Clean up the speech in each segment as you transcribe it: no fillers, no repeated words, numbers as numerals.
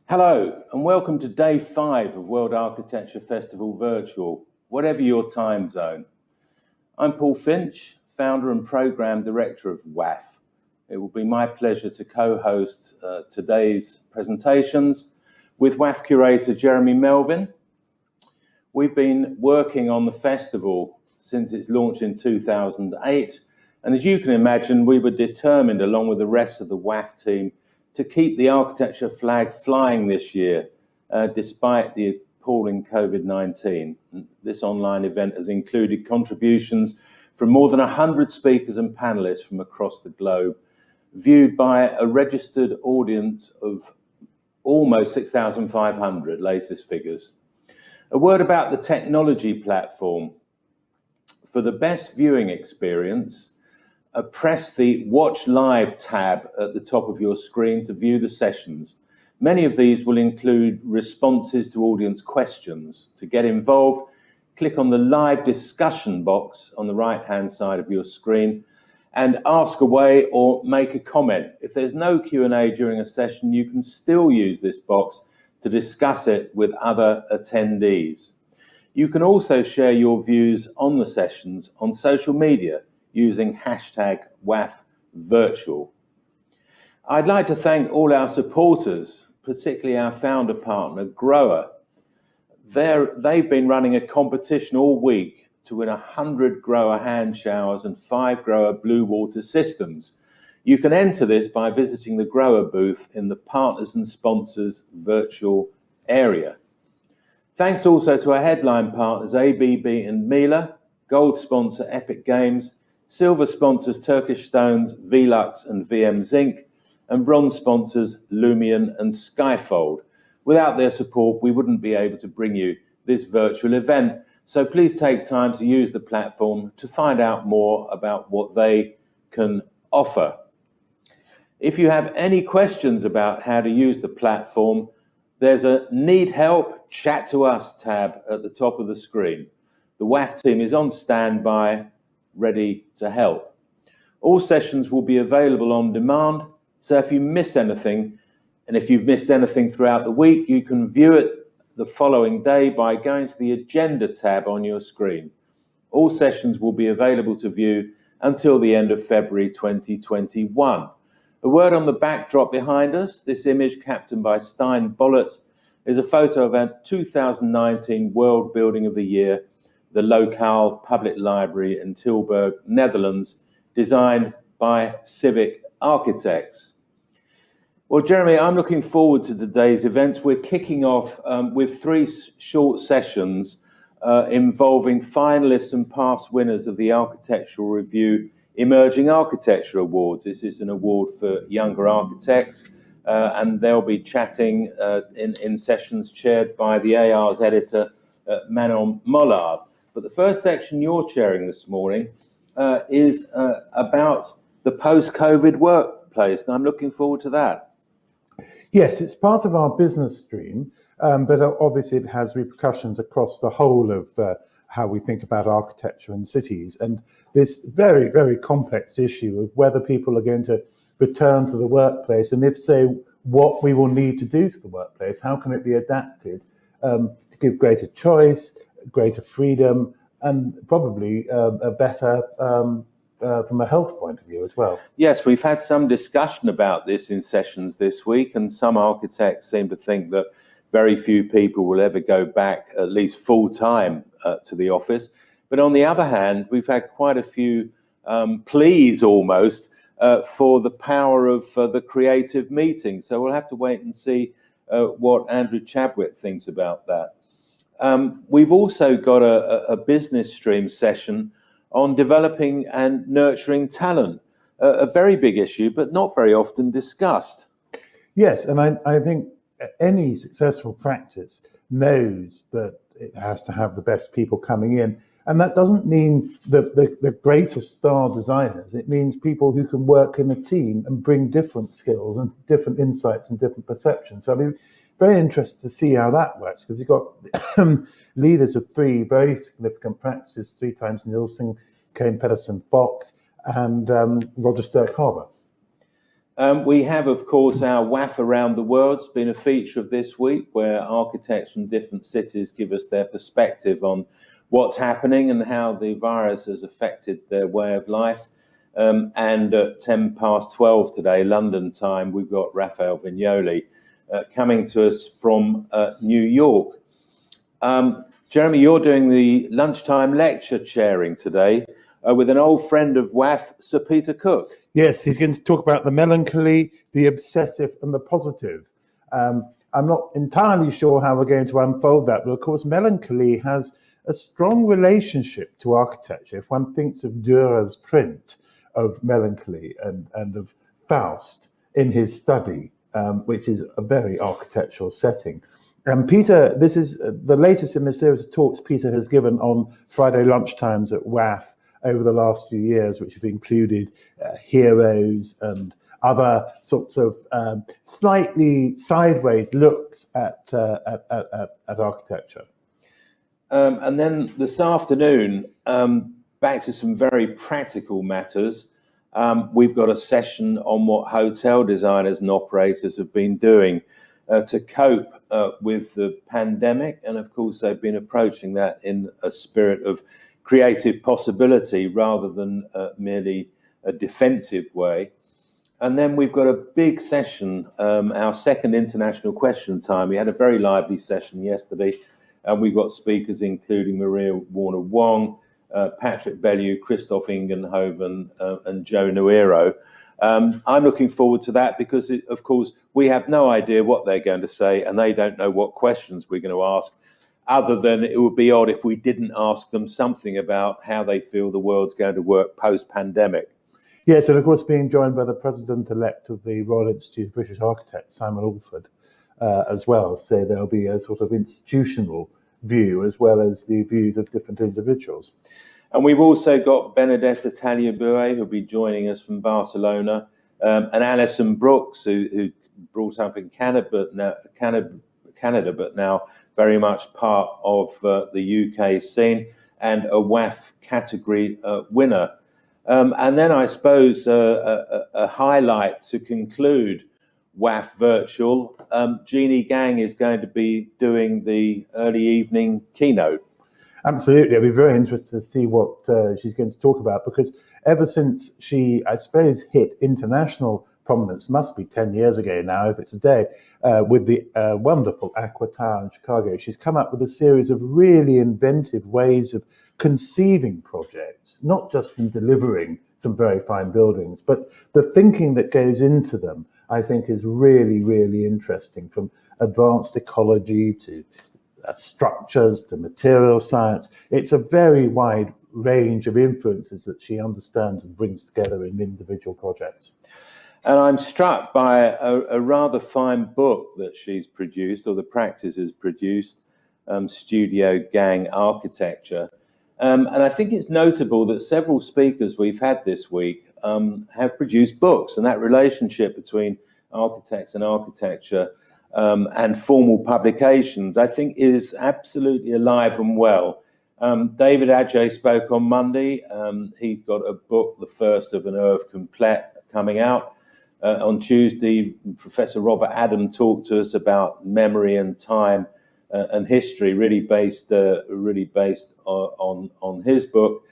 Hello and welcome to day 5 of World Architecture Festival Virtual, whatever your time zone. I'm Paul Finch, founder and program director of WAF. It will be my pleasure to co-host today's presentations with WAF curator Jeremy Melvin. We've been working on the festival since its launch in 2008, and as you can imagine, we were determined, along with the rest of the WAF team, to keep the architecture flag flying this year, despite the appalling COVID-19. This online event has included contributions from more than 100 speakers and panelists from across the globe, viewed by a registered audience of almost 6,500, latest figures. A word about the technology platform. For the best viewing experience, press the Watch Live tab at the top of your screen to view the sessions. Many of these will include responses to audience questions. To get involved, click on the live discussion box on the right-hand side of your screen and ask away or make a comment. If there's no Q&A during a session, you can still use this box to discuss it with other attendees. You can also share your views on the sessions on social media using hashtag WAFVirtual. I'd like to thank all our supporters, particularly our founder partner, Grower. They've been running a competition all week to win 100 Grower hand showers and 5 Grower blue water systems. You can enter this by visiting the Grower booth in the Partners and Sponsors virtual area. Thanks also to our headline partners, ABB and Miele, gold sponsor Epic Games, silver sponsors Turkish Stones, Velux and VM Zinc, and bronze sponsors Lumion and Skyfold. Without their support, we wouldn't be able to bring you this virtual event. So please take time to use the platform to find out more about what they can offer. If you have any questions about how to use the platform, there's a Need Help, Chat to Us tab at the top of the screen. The WAF team is on standby, ready to help. All sessions will be available on demand, so if you miss anything, and if you've missed anything throughout the week, you can view it the following day by going to the Agenda tab on your screen. All sessions will be available to view until the end of February 2021. A word on the backdrop behind us. This image, captained by Stein Bollert, is a photo of our 2019 World Building of the Year, the Lokaal Public Library in Tilburg, Netherlands, designed by Civic Architects. Well, Jeremy, I'm looking forward to today's events. We're kicking off with 3 short sessions involving finalists and past winners of the Architectural Review Emerging Architecture Awards. This is an award for younger architects, and they'll be chatting in sessions chaired by the AR's editor, Manon Mollard. But the first section you're chairing this morning is about the post-COVID workplace, and I'm looking forward to that. Yes, it's part of our business stream, but obviously it has repercussions across the whole of how we think about architecture in cities, and this very, very complex issue of whether people are going to return to the workplace, and if so, what we will need to do to the workplace, how can it be adapted to give greater choice, greater freedom, and probably a better from a health point of view as well. Yes, we've had some discussion about this in sessions this week, and some architects seem to think that very few people will ever go back, at least full-time, to the office. But on the other hand, we've had quite a few pleas almost for the power of the creative meeting. So we'll have to wait and see what Andrew Chadwick thinks about that. We've also got a business stream session on developing and nurturing talent, a very big issue, but not very often discussed. Yes, and I think any successful practice knows that it has to have the best people coming in. And that doesn't mean the greatest star designers. It means people who can work in a team and bring different skills and different insights and different perceptions. So I'd be very interested to see how that works, because you've got leaders of 3 very significant practices, 3 times Nielsen, Kane Pedersen Fox, and Roger Sturck Harbour. We have, of course, our WAF Around the World. It's been a feature of this week where architects from different cities give us their perspective on what's happening and how the virus has affected their way of life. And at 12 today, London time, we've got Raphael Vignoli coming to us from New York. Jeremy, you're doing the lunchtime lecture chairing today with an old friend of WAF, Sir Peter Cook. Yes, he's going to talk about the melancholy, the obsessive and the positive. I'm not entirely sure how we're going to unfold that, but of course melancholy has a strong relationship to architecture. If one thinks of Dürer's print of melancholy and of Faust in his study, which is a very architectural setting. And Peter, this is the latest in the series of talks Peter has given on Friday lunchtimes at WAF over the last few years, which have included heroes and other sorts of slightly sideways looks at architecture. And then this afternoon, back to some very practical matters. We've got a session on what hotel designers and operators have been doing to cope with the pandemic. And of course, they've been approaching that in a spirit of creative possibility rather than merely a defensive way. And then we've got a big session, our second international question time. We had a very lively session yesterday, and we've got speakers including Maria Warner-Wong, Patrick Bellew, Christoph Ingenhoven, and Joe Nuero. I'm looking forward to that because, of course, we have no idea what they're going to say, and they don't know what questions we're going to ask, other than it would be odd if we didn't ask them something about how they feel the world's going to work post-pandemic. Yes, and of course being joined by the President-elect of the Royal Institute of British Architects, Simon Alford, as well. So there'll be a sort of institutional view as well as the views of different individuals. And we've also got Benedetta Tagliabue, who'll be joining us from Barcelona, and Alison Brooks, who brought up in Canada, but now very much part of the UK scene, and a WAF category winner. And then I suppose a highlight to conclude WAFVirtual, Jeannie Gang is going to be doing the early evening keynote. Absolutely. I'll be very interested to see what she's going to talk about, because ever since she, I suppose, hit international prominence, must be 10 years ago now, if it's a day, with the wonderful Aqua Tower in Chicago, she's come up with a series of really inventive ways of conceiving projects, not just in delivering some very fine buildings, but the thinking that goes into them, I think, is really, really interesting, from advanced ecology to structures to material science. It's a very wide range of influences that she understands and brings together in individual projects. And I'm struck by a rather fine book that she's produced, or the practice has produced, Studio Gang Architecture. And I think it's notable that several speakers we've had this week have produced books, and that relationship between architects and architecture and formal publications, I think, is absolutely alive and well. David Adjaye spoke on Monday. He's got a book, the first of an oeuvre complete, coming out. On Tuesday, Professor Robert Adam talked to us about memory and time and history, really based on his book.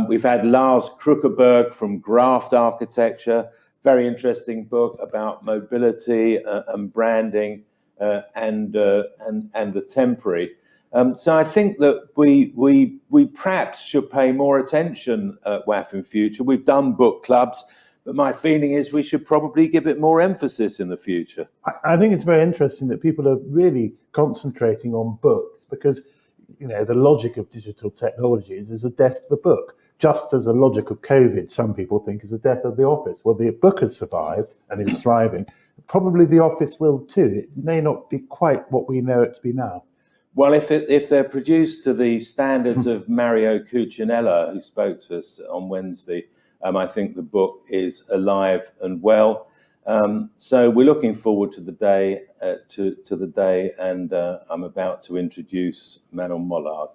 We've had Lars Krukerberg from Graft Architecture, very interesting book about mobility and branding and the temporary. So I think that we perhaps should pay more attention at WAF in future. We've done book clubs, but my feeling is we should probably give it more emphasis in the future. I think it's very interesting that people are really concentrating on books, because, you know, the logic of digital technologies is the death of the book. Just as the logic of COVID, some people think, is the death of the office. Well, the book has survived and is thriving. Probably the office will too. It may not be quite what we know it to be now. Well, if they're produced to the standards of Mario Cucinella, who spoke to us on Wednesday, I think the book is alive and well. So we're looking forward to the day, and I'm about to introduce Manon Mollard.